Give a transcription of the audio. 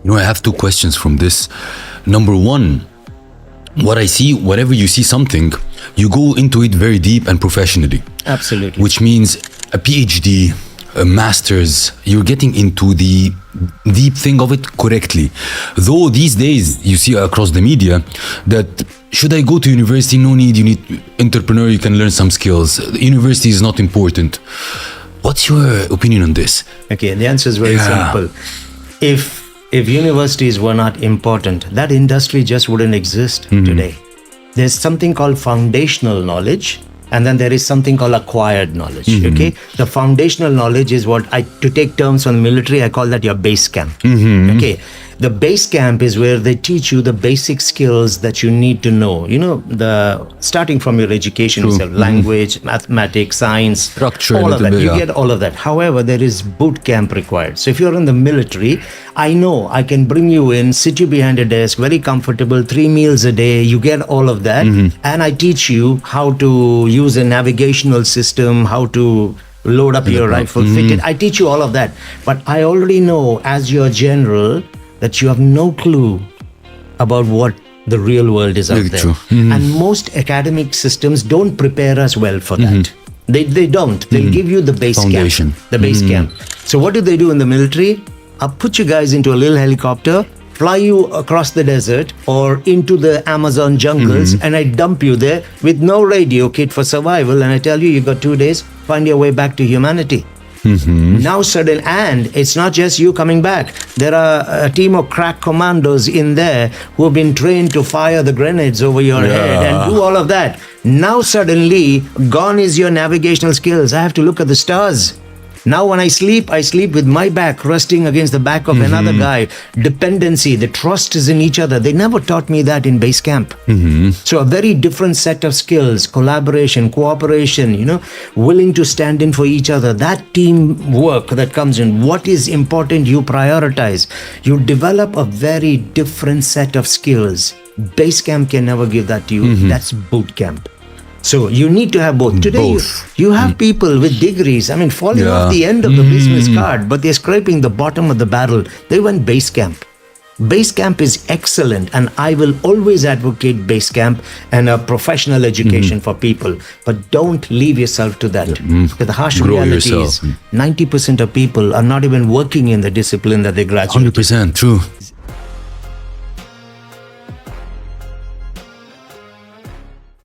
I have two questions from this. Number one, what I see, whenever you see something, you go into it very deep and professionally. Absolutely. Which means a PhD, a master's, you're getting into the deep thing of it correctly. Though these days you see across the media that should I go to university? No need, you need entrepreneur, you can learn some skills. University is not important. What's your opinion on this? Okay, the answer is very simple. If universities were not important, that industry just wouldn't exist today. There's something called foundational knowledge, and then there is something called acquired knowledge. Okay, the foundational knowledge is what to take terms from the military, I call that your base camp. Okay, the base camp is where they teach you the basic skills that you need to know. Starting from your education itself, language, mathematics, science, structure, all of that. You get all of that. However, there is boot camp required. So if you're in the military, I know I can bring you in, sit you behind a desk, very comfortable, 3 meals a day. You get all of that, and I teach you how to use a navigational system, how to load up your rifle, fit it. I teach you all of that. But I already know, as your general, that you have no clue about what the real world is out there. And most academic systems don't prepare us well for that. They don't. They'll give you the base foundation. Camp. The base camp. So what do they do in the military? I'll put you guys into a little helicopter, fly you across the desert or into the Amazon jungles, and I dump you there with no radio kit for survival, and I tell you got 2 days, find your way back to humanity. Now and it's not just you coming back. There are a team of crack commandos in there who have been trained to fire the grenades over your head and do all of that. Now suddenly gone is your navigational skills. I have to look at the stars. Now when I sleep with my back resting against the back of another guy. Dependency, the trust is in each other. They never taught me that in base camp. So a very different set of skills, collaboration, cooperation, willing to stand in for each other. That teamwork that comes in, what is important, you prioritize. You develop a very different set of skills. Base camp can never give that to you. That's boot camp. So you need to have both. Today, you have people with degrees, falling off the end of the business card, but they're scraping the bottom of the barrel. They went base camp. Base camp is excellent, and I will always advocate base camp and a professional education for people. But don't leave yourself to that. Because the harsh reality is 90% of people are not even working in the discipline that they graduate. 100%, true.